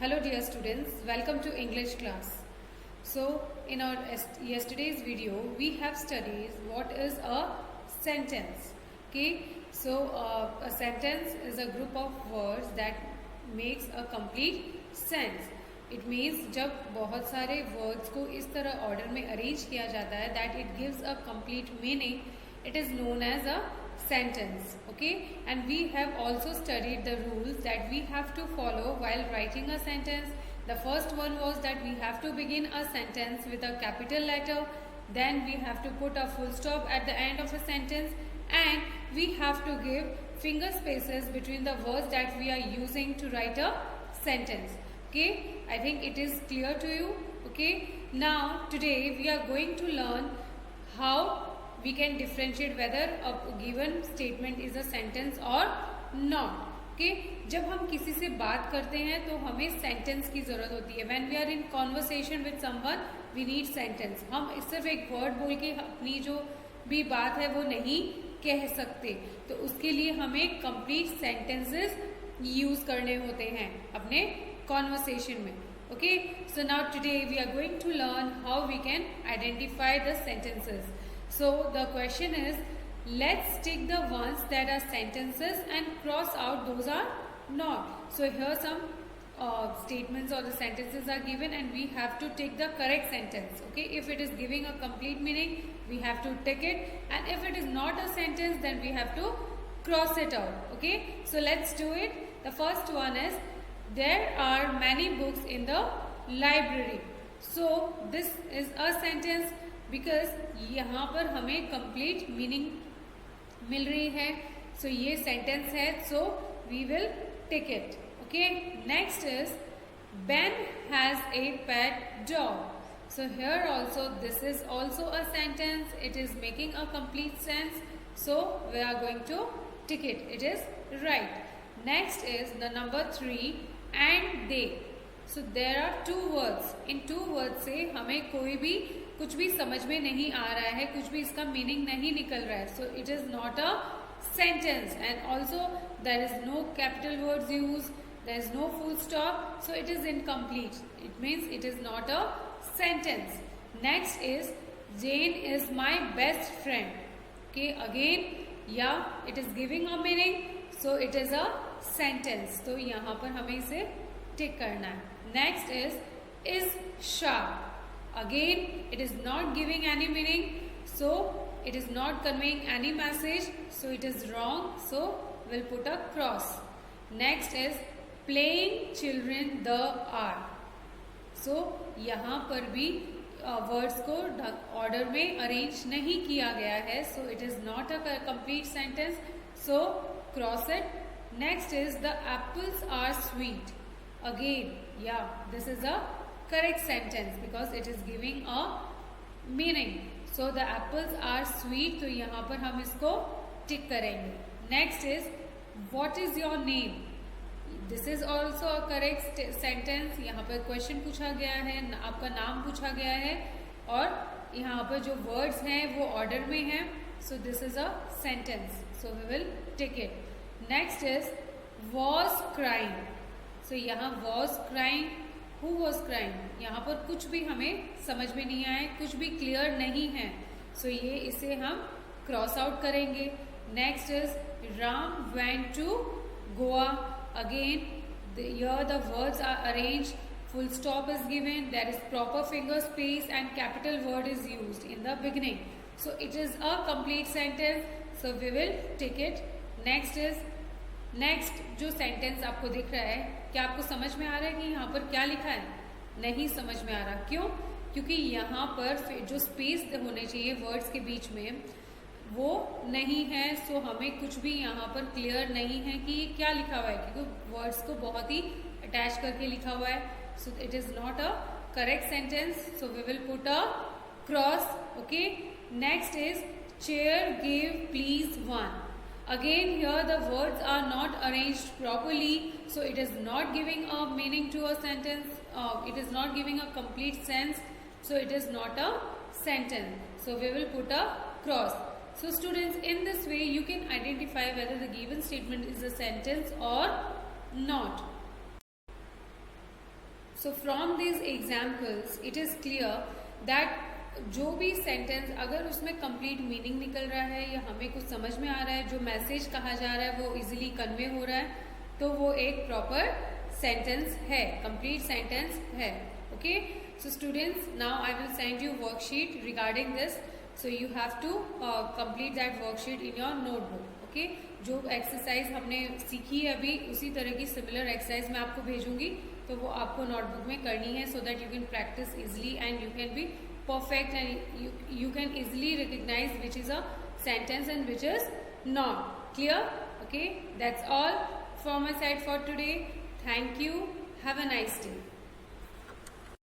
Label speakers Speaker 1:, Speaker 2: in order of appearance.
Speaker 1: Hello dear students, welcome to English class. So in our yesterday's video we have studied what is a sentence. Okay, so a sentence is a group of words that makes a complete sense. It means जब बहुत सारे words को इस तरह order में arrange किया जाता है that it gives a complete meaning, it is known as a sentence. Okay, and we have also studied the rules that we have to follow while writing a sentence. The first one was that we have to begin a sentence with a capital letter, then we have to put a full stop at the end of a sentence, and we have to give finger spaces between the words that we are using to write a sentence. Okay, I think it is clear to you. Okay, now today we are going to learn how we can differentiate whether a given statement is a sentence or not. Okay, जब हम किसी से बात करते हैं तो हमें sentence की जरूरत होती है. When we are in conversation with someone, we need sentence. हम सिर्फ एक वर्ड बोल के अपनी जो भी बात है वो नहीं कह सकते, तो उसके लिए हमें कंप्लीट सेंटेंसेस यूज करने होते हैं अपने कॉन्वर्सेशन में. Okay, so now today we are going to learn how we can identify the sentences. So the question is, let's take the ones that are sentences and cross out those are not. So here some statements or the sentences are given and we have to take the correct sentence. Okay, if it is giving a complete meaning, we have to take it, and if it is not a sentence, then we have to cross it out. Okay, so let's do it. The first one is, there are many books in the library. So this is a sentence because यहाँ पर हमें complete meaning मिल रही है. So ये sentence है, so we will take it. Okay, next is, Ben has a pet dog. So here also this is also a sentence. It is making a complete sense, so we are going to tick it. It is right. Next is the number 3, and they. So there are two words. In two words से हमें कोई भी कुछ भी समझ में नहीं आ रहा है, कुछ भी इसका मीनिंग नहीं निकल रहा है. So it is not a sentence, and also there is no capital words used, there is no full stop, so it is incomplete. It means it is not a sentence. Next is, Jane is my best friend. Okay, again, yeah, it is giving a meaning, so it is a sentence. तो यहाँ पर हमें इसे टिक करना है. Next is sharp. Again, it is not giving any meaning, so it is not conveying any message, so it is wrong, so we'll put a cross. Next is, playing children the are. So यहाँ पर भी words को order में arrange नहीं किया गया है, so it is not a complete sentence, so cross it. Next is, the apples are sweet. Again, yeah, this is a correct sentence because it is giving a meaning. So the apples are sweet, तो यहाँ पर हम इसको टिक करेंगे. Next is, what is your name? This is also a correct sentence. यहाँ पर question पूछा गया है, आपका नाम पूछा गया है, और यहाँ पर जो वर्ड्स हैं वो ऑर्डर में हैं, so this is a sentence, so we will tick it. Next is, was crying. So यहाँ was crying, who was crying, यहाँ पर कुछ भी हमें समझ में नहीं आए, कुछ भी क्लियर नहीं है, so ये इसे हम क्रॉस आउट करेंगे. Next is, Ram went to Goa. Again, here the words are arranged, full stop is given, there is proper finger space and capital word is used in the beginning, so it is a complete sentence, so we will take it. Next is, next जो sentence आपको दिख रहा है, क्या आपको समझ में आ रहा है कि यहाँ पर क्या लिखा है? नहीं समझ में आ रहा. क्यों? क्योंकि यहाँ पर जो स्पेस होने चाहिए वर्ड्स के बीच में वो नहीं है, सो हमें कुछ भी यहाँ पर क्लियर नहीं है कि ये क्या लिखा हुआ है, क्योंकि वर्ड्स को बहुत ही अटैच करके लिखा हुआ है, so it is not a correct sentence, so we will put a cross. Okay, next is, chair give please one. Again, here the words are not arranged properly, so it is not giving a meaning to a sentence, it is not giving a complete sense, so it is not a sentence, so we will put a cross. So students, in this way you can identify whether the given statement is a sentence or not. So from these examples it is clear that जो भी sentence अगर उसमें complete meaning निकल रहा है या हमें कुछ समझ में आ रहा है, जो मैसेज कहा जा रहा है वो इजीली कन्वे हो रहा है, तो वो एक प्रॉपर सेंटेंस है, कंप्लीट सेंटेंस है. Okay, so students, now I will send you worksheet regarding this, so you have to complete that worksheet in your notebook. Okay, जो एक्सरसाइज हमने सीखी है अभी उसी तरह की सिमिलर एक्सरसाइज मैं आपको भेजूंगी, तो वो आपको नोटबुक में करनी है, so that you can practice easily and you can be perfect and you can easily recognize which is a sentence and which is not. Clear? Okay, that's all from my side for today. Thank you. Have a nice day.